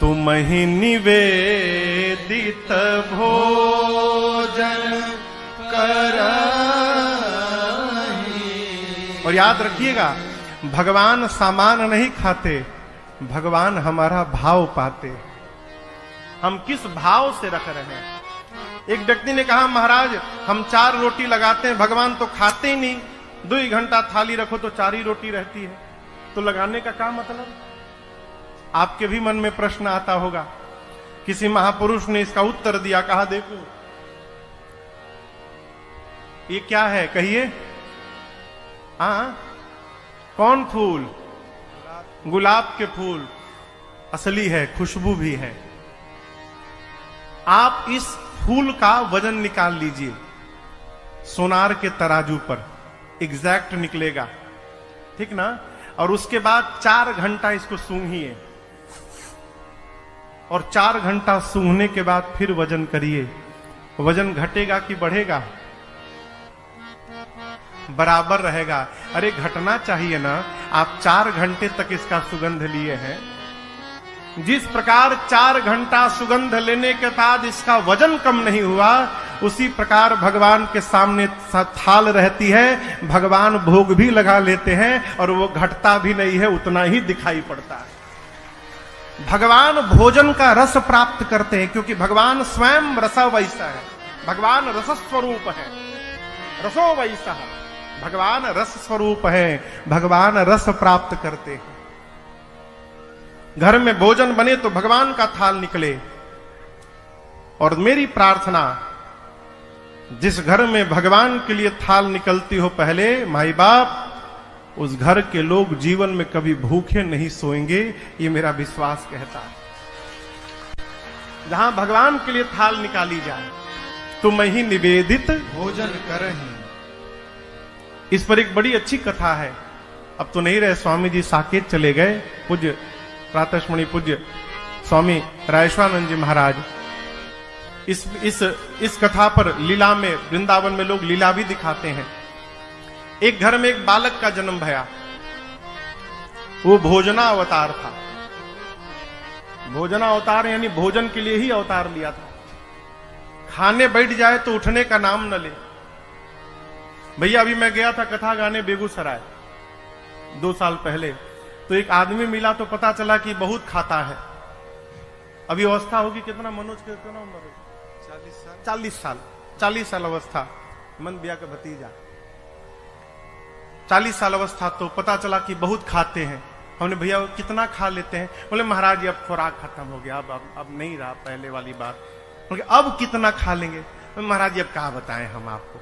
तुम ही निवेदित भोजन करहि। और याद रखिएगा, भगवान सामान नहीं खाते, भगवान हमारा भाव पाते। हम किस भाव से रख रहे हैं। एक व्यक्ति ने कहा, महाराज हम 4 रोटी लगाते हैं, भगवान तो खाते ही नहीं। 2 घंटा थाली रखो तो 4 ही रोटी रहती है, तो लगाने का क्या मतलब। आपके भी मन में प्रश्न आता होगा। किसी महापुरुष ने इसका उत्तर दिया, कहा देखो ये क्या है, कहिए। कौन फूल? गुलाब के फूल। असली है, खुशबू भी है। आप इस फूल का वजन निकाल लीजिए, सोनार के तराजू पर एग्जैक्ट निकलेगा, ठीक ना। और उसके बाद 4 घंटा इसको सूंघिए, और 4 घंटा सूंघने के बाद फिर वजन करिए। वजन घटेगा कि बढ़ेगा? बराबर रहेगा। अरे घटना चाहिए ना। आप 4 घंटे तक इसका सुगंध लिए हैं, जिस प्रकार 4 घंटा सुगंध लेने के बाद इसका वजन कम नहीं हुआ, उसी प्रकार भगवान के सामने थाल रहती है, भगवान भोग भी लगा लेते हैं और वो घटता भी नहीं है, उतना ही दिखाई पड़ता है। भगवान भोजन का रस प्राप्त करते हैं, क्योंकि भगवान स्वयं रस वैसा है। भगवान रस स्वरूप है, रसो वैसा। भगवान रस स्वरूप है, भगवान रस प्राप्त करते हैं। घर में भोजन बने तो भगवान का थाल निकले। और मेरी प्रार्थना, जिस घर में भगवान के लिए थाल निकलती हो, पहले माई बाप, उस घर के लोग जीवन में कभी भूखे नहीं सोएंगे, ये मेरा विश्वास कहता है। जहां भगवान के लिए थाल निकाली जाए, तुम ही निवेदित भोजन करहि। इस पर एक बड़ी अच्छी कथा है। अब तो नहीं रहे, स्वामी जी साकेत चले गए, पूज्य प्रातस्मरणीय पूज्य स्वामी रायेश्वरानंद जी महाराज। इस कथा पर लीला में, वृंदावन में लोग लीला भी दिखाते हैं। एक घर में एक बालक का जन्म भया। वो भोजना अवतार था। भोजना अवतार यानी भोजन के लिए ही अवतार लिया था। खाने बैठ जाए तो उठने का नाम न ले। भैया अभी मैं गया था कथा गाने बेगूसराय 2 साल पहले, तो एक आदमी मिला तो पता चला कि बहुत खाता है। अभी अवस्था होगी कितना, मनोज के कितना उम्र है? 40 साल अवस्था। मन बिया का भतीजा 40 साल अवस्था। तो पता चला कि बहुत खाते हैं। हमने भैया कितना खा लेते हैं? बोले महाराज अब खुराक खत्म हो गया, अब नहीं रहा पहले वाली बात। बोले अब कितना खा लेंगे? महाराज अब क्या बताएं हम आपको।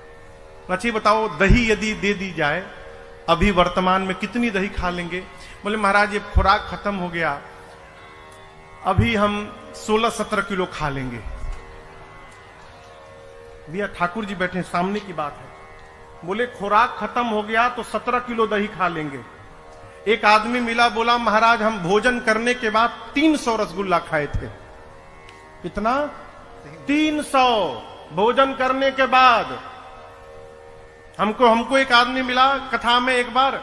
अच्छी बताओ, दही यदि दे दी जाए अभी वर्तमान में, कितनी दही खा लेंगे? बोले महाराज ये खुराक खत्म हो गया, अभी हम 16-17 किलो खा लेंगे। भैया ठाकुर जी बैठे, सामने की बात है। बोले खुराक खत्म हो गया तो 17 किलो दही खा लेंगे। एक आदमी मिला, बोला महाराज हम भोजन करने के बाद 300 रसगुल्ला खाए थे। कितना? 300 भोजन करने के बाद। हमको एक आदमी मिला कथा में, एक बार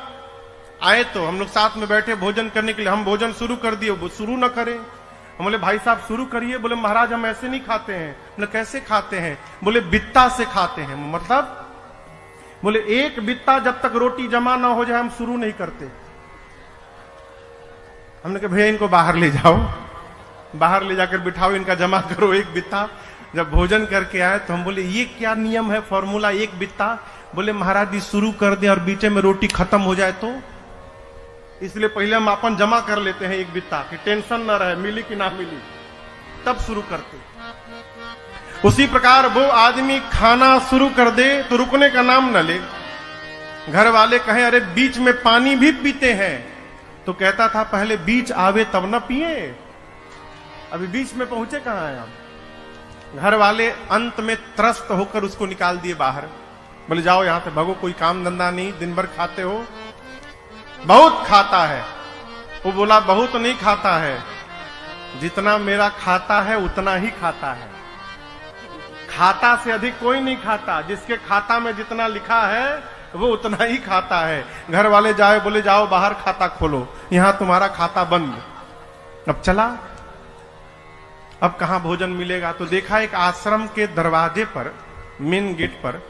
आए तो हम लोग साथ में बैठे भोजन करने के लिए। हम भोजन शुरू कर दिए, वो शुरू न करें। हम बोले भाई साहब शुरू करिए। बोले महाराज हम ऐसे नहीं खाते हैं। बोले कैसे खाते हैं? बोले बित्ता से खाते हैं। मतलब? बोले एक बित्ता जब तक रोटी जमा ना हो जाए हम शुरू नहीं करते। हमने कहा भैया इनको बाहर ले जाओ, बाहर ले जाकर बिठाओ, इनका जमा करो एक बित्ता। जब भोजन करके आए तो हम बोले ये क्या नियम है, फॉर्मूला एक बित्ता? बोले महाराज जी शुरू कर दें और बीच में रोटी खत्म हो जाए तो, इसलिए पहले हम अपन जमा कर लेते हैं एक बित्ता, कि टेंशन ना रहे मिली कि ना मिली, तब शुरू करते। उसी प्रकार वो आदमी खाना शुरू कर दे तो रुकने का नाम न ले। घर वाले कहें अरे बीच में पानी भी पीते हैं, तो कहता था पहले बीच आवे तब न पिए। अभी बीच में पहुंचे कहां हैं हम? घर वाले अंत में त्रस्त होकर उसको निकाल दिए बाहर। बोले जाओ यहां से भागो, कोई काम धंधा नहीं, दिन भर खाते हो। बहुत खाता है। वो बोला बहुत नहीं खाता है, जितना मेरा खाता है उतना ही खाता है। खाता से अधिक कोई नहीं खाता। जिसके खाता में जितना लिखा है वो उतना ही खाता है। घर वाले जाए, बोले जाओ बाहर खाता खोलो, यहां तुम्हारा खाता बंद। अब चला अब कहां भोजन मिलेगा? तो देखा एक आश्रम के दरवाजे पर, मेन गेट पर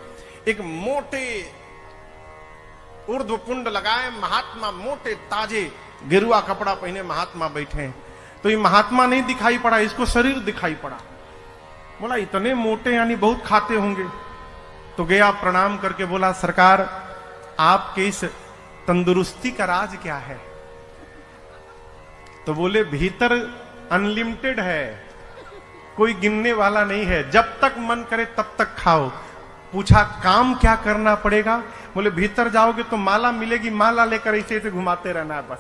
एक मोटे ऊर्ध्वपुंड लगाए महात्मा, मोटे ताजे गेरुआ कपड़ा पहने महात्मा बैठे हैं। तो ये महात्मा नहीं दिखाई पड़ा, इसको शरीर दिखाई पड़ा। बोला इतने मोटे यानी बहुत खाते होंगे। तो गया प्रणाम करके बोला सरकार आपके इस तंदुरुस्ती का राज क्या है? तो बोले भीतर अनलिमिटेड है, कोई गिनने वाला नहीं है, जब तक मन करे तब तक खाओ। पूछा काम क्या करना पड़ेगा? बोले भीतर जाओगे तो माला मिलेगी, माला लेकर ऐसे ऐसे घुमाते रहना है बस।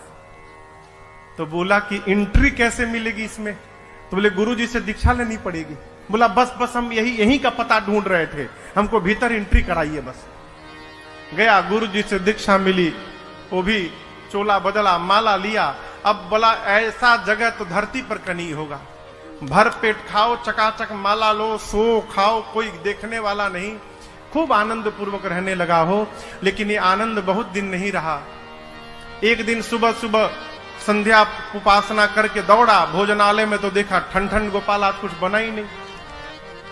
तो बोला कि एंट्री कैसे मिलेगी इसमें? तो बोले गुरुजी से दीक्षा लेनी पड़ेगी। बोला बस बस हम यही का पता ढूंढ रहे थे, हमको भीतर एंट्री कराइए बस। गया गुरुजी से दीक्षा मिली, वो भी चोला बदला, माला लिया। अब बोला ऐसा जगह तो धरती पर कहीं होगा, भर पेट खाओ, चकाचक माला लो, सो खाओ, कोई देखने वाला नहीं। खूब आनंद पूर्वक रहने लगा हो। लेकिन ये आनंद बहुत दिन नहीं रहा। एक दिन सुबह सुबह संध्या उपासना करके दौड़ा भोजनालय में, तो देखा ठन ठन गोपाल आज कुछ बना ही नहीं।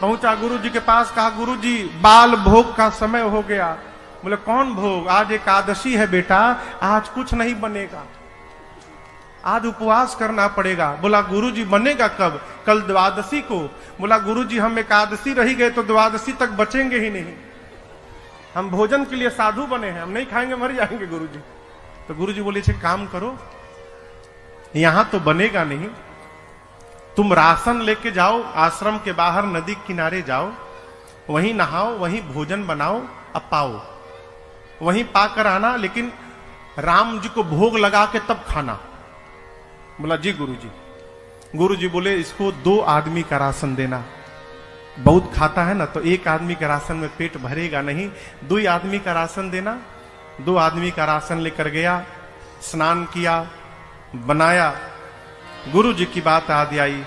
पहुंचा गुरुजी के पास, कहा गुरुजी बाल भोग का समय हो गया। बोले कौन भोग? आज एकादशी है बेटा, आज कुछ नहीं बनेगा, आज उपवास करना पड़ेगा। बोला गुरुजी बनेगा कब? कल द्वादशी को। बोला गुरुजी हम एकादशी रही गए तो द्वादशी तक बचेंगे ही नहीं, हम भोजन के लिए साधु बने हैं, हम नहीं खाएंगे मर जाएंगे गुरुजी। तो गुरुजी बोले छे काम करो, यहां तो बनेगा नहीं, तुम राशन लेके जाओ, आश्रम के बाहर नदी किनारे जाओ, वहीं नहाओ, वहीं भोजन बनाओ, अब पाओ, वहीं पाकर आना, लेकिन राम जी को भोग लगा के तब खाना। बोला जी गुरुजी। गुरुजी बोले इसको 2 आदमी का राशन देना, बहुत खाता है ना, तो 1 आदमी का राशन में पेट भरेगा नहीं, 2 आदमी का राशन देना। 2 आदमी का राशन लेकर गया, स्नान किया, बनाया। गुरुजी की बात याद आई,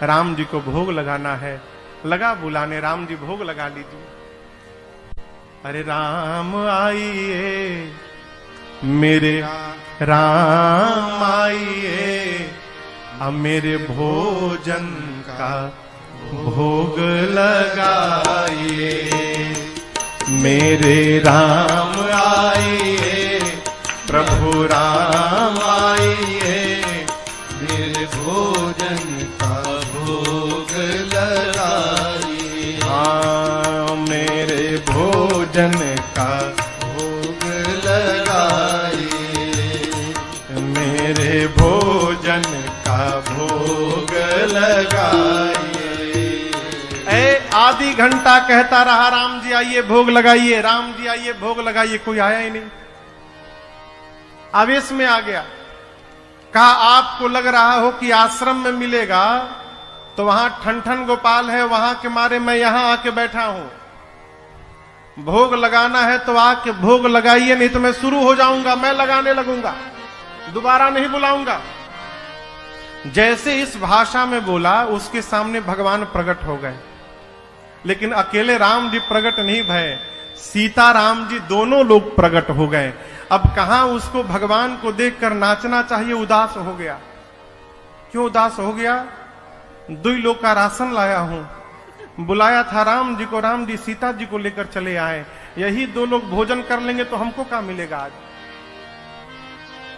राम जी को भोग लगाना है। लगा बुलाने, राम जी भोग लगा लीजिए। अरे राम आइए मेरे राम आइए, अब मेरे भोजन का भोग लगाइए। मेरे राम आइए, प्रभु राम आइए, मेरे भोजन का भोग लगाइए। हाँ मेरे भोजन का भोग लगाइए, मेरे भोजन का भोग लगाइए। आधी घंटा कहता रहा राम जी आइए भोग लगाइए, राम जी आइए भोग लगाइए, कोई आया ही नहीं। आवेश में आ गया, कहा आपको लग रहा हो कि आश्रम में मिलेगा, तो वहां ठन ठन गोपाल है, वहां के मारे मैं यहां आके बैठा हूं। भोग लगाना है तो आके भोग लगाइए, नहीं तो मैं शुरू हो जाऊंगा, मैं लगाने लगूंगा, दोबारा नहीं बुलाऊंगा। जैसे इस भाषा में बोला, उसके सामने भगवान प्रकट हो गए। लेकिन अकेले राम जी प्रकट नहीं भये, सीता राम जी दोनों लोग प्रकट हो गए। अब कहां उसको भगवान को देखकर नाचना चाहिए, उदास हो गया। क्यों उदास हो गया? 2 लोग का राशन लाया हूं, बुलाया था राम जी को, राम जी सीता जी को लेकर चले आए, यही 2 लोग भोजन कर लेंगे तो हमको क्या मिलेगा आज?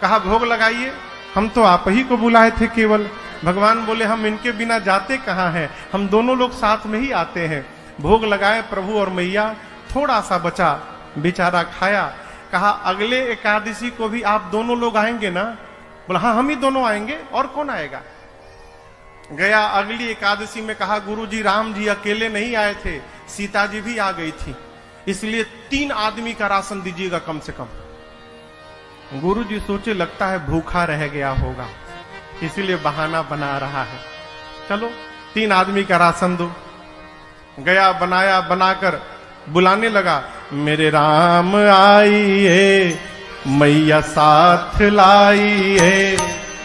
कहा भोग लगाइए, हम तो आप ही को बुलाए थे केवल। भगवान बोले हम इनके बिना जाते कहां हैं, हम दोनों लोग साथ में ही आते हैं। भोग लगाए प्रभु और मैया, थोड़ा सा बचा, बेचारा खाया। कहा अगले एकादशी को भी आप दोनों लोग आएंगे ना? बोला हाँ हम ही दोनों आएंगे, और कौन आएगा? गया अगली एकादशी में, कहा गुरुजी राम जी अकेले नहीं आए थे, सीता जी भी आ गई थी, इसलिए 3 आदमी का राशन दीजिएगा कम से कम। गुरुजी सोचे लगता है भूखा रह गया होगा, इसीलिए बहाना बना रहा है, चलो 3 आदमी का राशन दो। गया बनाया, बनाकर बुलाने लगा, मेरे राम आइए, मैया साथ लाइए,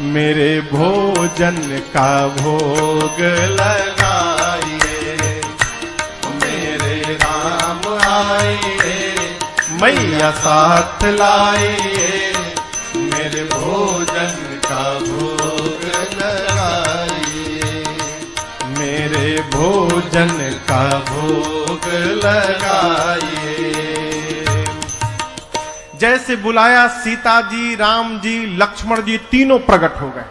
मेरे भोजन का भोग लगाइए। मेरे राम आइए, मैया साथ लाइए, मेरे भोजन का भोग लगाइए। भोजन का भोग लगाइए। जैसे बुलाया सीता जी, राम जी, लक्ष्मण जी तीनों प्रकट हो गए।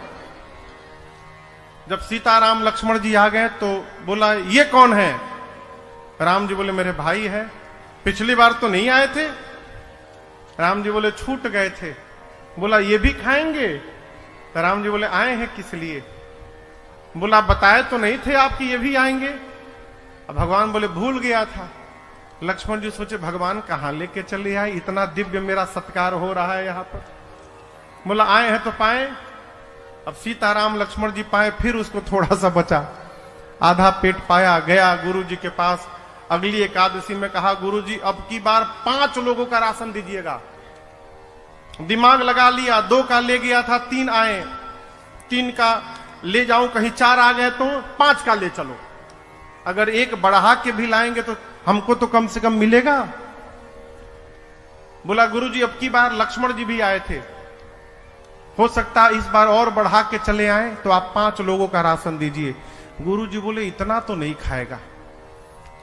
जब सीता राम लक्ष्मण जी आ गए तो बोला ये कौन है? राम जी बोले मेरे भाई है, पिछली बार तो नहीं आए थे। राम जी बोले छूट गए थे। बोला ये भी खाएंगे? तो राम जी बोले आए हैं किस लिए? बोला बताए तो नहीं थे आपकी ये भी आएंगे। अब भगवान बोले भूल गया था। लक्ष्मण जी सोचे भगवान कहां लेके चले आए, इतना दिव्य मेरा सत्कार हो रहा है यहां पर। बोला आए हैं तो पाए। अब सीताराम लक्ष्मण जी पाए, फिर उसको थोड़ा सा बचा, आधा पेट पाया, गया गुरु जी के पास। अगली एकादशी में कहा गुरु जी अब की बार 5 लोगों का राशन दीजिएगा। दिमाग लगा लिया, 2 का ले गया था, 3 आए, 3 का ले जाऊं, कहीं 4 आ गए तो 5 का ले चलो। अगर 1 बढ़ा के भी लाएंगे तो हमको तो कम से कम मिलेगा। बोला गुरु जी अब की बार लक्ष्मण जी भी आए थे, हो सकता है इस बार और बढ़ा के चले आए, तो आप 5 लोगों का राशन दीजिए। गुरु जी बोले इतना तो नहीं खाएगा,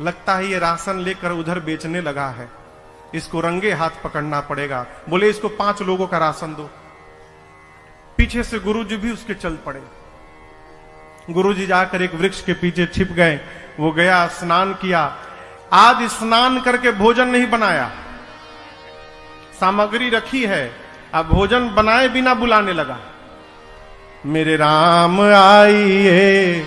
लगता है ये राशन लेकर उधर बेचने लगा है, इसको रंगे हाथ पकड़ना पड़ेगा। बोले इसको 5 लोगों का राशन दो। पीछे से गुरु जी भी उसके चल पड़े। गुरु जी जाकर एक वृक्ष के पीछे छिप गए। वो गया, स्नान किया। आज स्नान करके भोजन नहीं बनाया, सामग्री रखी है, अब भोजन बनाए बिना बुलाने लगा। मेरे राम आइए,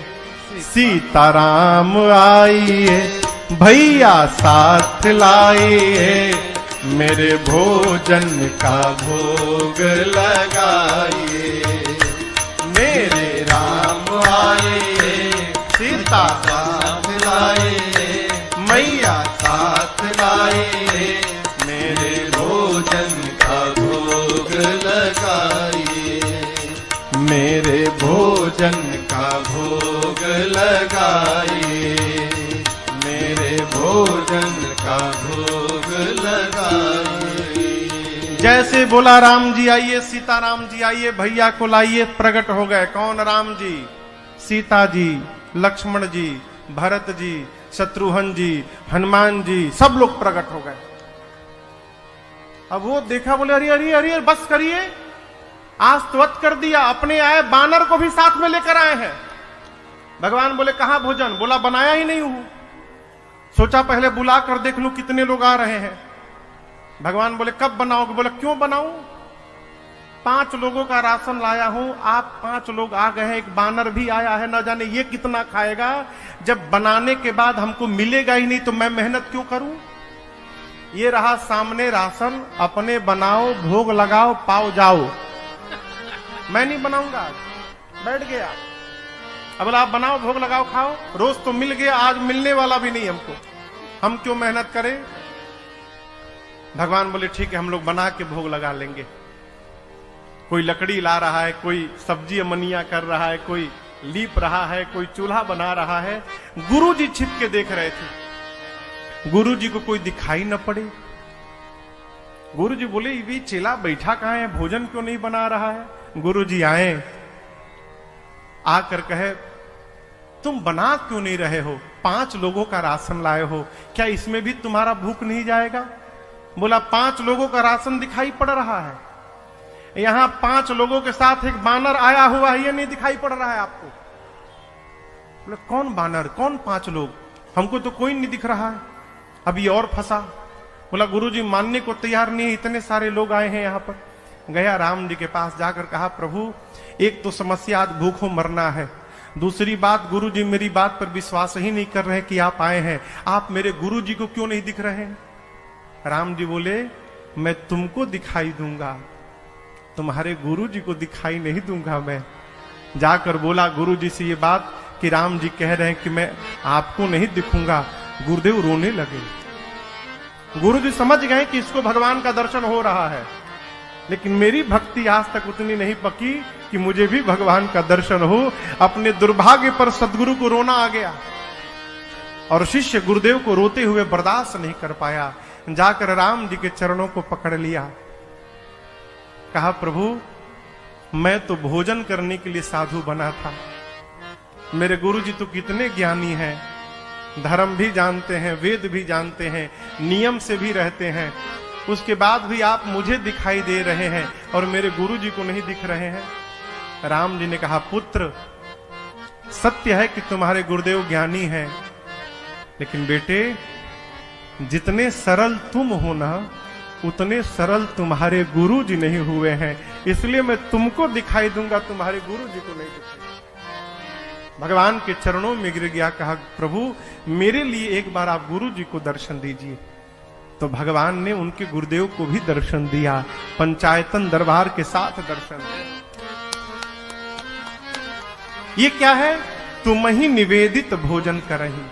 सीताराम आइए, भैया साथ लाइए, मेरे भोजन का भोग लगाइए। मेरे राम आइए, सीता साथ लाइए, मैया साथ लाइए, मेरे भोजन का भोग लगाइए, मेरे भोजन का भोग लगाइए, मेरे भोजन का भोग लगाइए। जैसे बोला राम जी आइए, सीताराम जी आइए, भैया को लाइए, प्रकट हो गए। कौन? राम जी, सीता जी, लक्ष्मण जी, भरत जी, शत्रुघ्न जी, हनुमान जी, सब लोग प्रकट हो गए। अब वो देखा, बोले अरे अरे अरे बस करिए, आज तो वत कर दिया, अपने आए बानर को भी साथ में लेकर आए हैं। भगवान बोले कहां भोजन? बोला बनाया ही नहीं हूं, सोचा पहले बुला कर देख लूं कितने लोग आ रहे हैं। भगवान बोले कब बनाओगे? बोला क्यों बनाऊं, 5 लोगों का राशन लाया हूं, आप 5 लोग आ गए हैं, एक बानर भी आया है, न जाने ये कितना खाएगा। जब बनाने के बाद हमको मिलेगा ही नहीं तो मैं मेहनत क्यों करूं। ये रहा सामने राशन, अपने बनाओ, भोग लगाओ, पाओ जाओ। मैं नहीं बनाऊंगा, बैठ गया। अब आप बनाओ, भोग लगाओ, खाओ। रोज तो मिल गया, आज मिलने वाला भी नहीं हमको, हम क्यों मेहनत करें। भगवान बोले ठीक है, हम लोग बना के भोग लगा लेंगे। कोई लकड़ी ला रहा है, कोई सब्जी अमनिया कर रहा है, कोई लीप रहा है, कोई चूल्हा बना रहा है। गुरु जी छिप के देख रहे थे। गुरु जी को कोई दिखाई न पड़े। गुरु जी बोले ये चेला बैठा कहां है, भोजन क्यों नहीं बना रहा है। गुरु जी आए, आकर कहे तुम बना क्यों नहीं रहे हो, 5 लोगों का राशन लाए हो, क्या इसमें भी तुम्हारा भूख नहीं जाएगा। बोला 5 लोगों का राशन दिखाई पड़ रहा है, यहां 5 लोगों के साथ एक बानर आया हुआ है, ये नहीं दिखाई पड़ रहा है आपको। बोले कौन बानर, कौन 5 लोग, हमको तो कोई नहीं दिख रहा है। अभी और फंसा। बोला गुरुजी मानने को तैयार नहीं, इतने सारे लोग आए हैं यहां पर। गया राम जी के पास, जाकर कहा प्रभु एक तो समस्या आज भूखों मरना है, दूसरी बात गुरुजी मेरी बात पर विश्वास ही नहीं कर रहे कि आप आए हैं, आप मेरे गुरुजी को क्यों नहीं दिख रहे हैं। राम जी बोले मैं तुमको दिखाई दूंगा, तुम्हारे गुरुजी को दिखाई नहीं दूंगा मैं। जाकर बोला गुरुजी से ये बात कि राम जी कह रहे हैं कि मैं आपको नहीं दिखूंगा। गुरुदेव रोने लगे। गुरुजी समझ गए कि इसको भगवान का दर्शन हो रहा है, लेकिन मेरी भक्ति आज तक उतनी नहीं पकी कि मुझे भी भगवान का दर्शन हो। अपने दुर्भाग्य पर सदगुरु को रोना आ गया और शिष्य गुरुदेव को रोते हुए बर्दाश्त नहीं कर पाया। जाकर राम जी के चरणों को पकड़ लिया, कहा प्रभु मैं तो भोजन करने के लिए साधु बना था, मेरे गुरु जी तो कितने ज्ञानी हैं, धर्म भी जानते हैं, वेद भी जानते हैं, नियम से भी रहते हैं, उसके बाद भी आप मुझे दिखाई दे रहे हैं और मेरे गुरु जी को नहीं दिख रहे हैं। राम जी ने कहा, पुत्र सत्य है कि तुम्हारे गुरुदेव ज्ञानी हैं, लेकिन बेटे जितने सरल तुम हो ना, उतने सरल तुम्हारे गुरु जी नहीं हुए हैं, इसलिए मैं तुमको दिखाई दूंगा, तुम्हारे गुरु जी को नहीं दिखाई। भगवान के चरणों में गिर गया, कहा प्रभु मेरे लिए एक बार आप गुरु जी को दर्शन दीजिए। तो भगवान ने उनके गुरुदेव को भी दर्शन दिया, पंचायतन दरबार के साथ दर्शन दिया। ये क्या है? तुम ही निवेदित भोजन करही।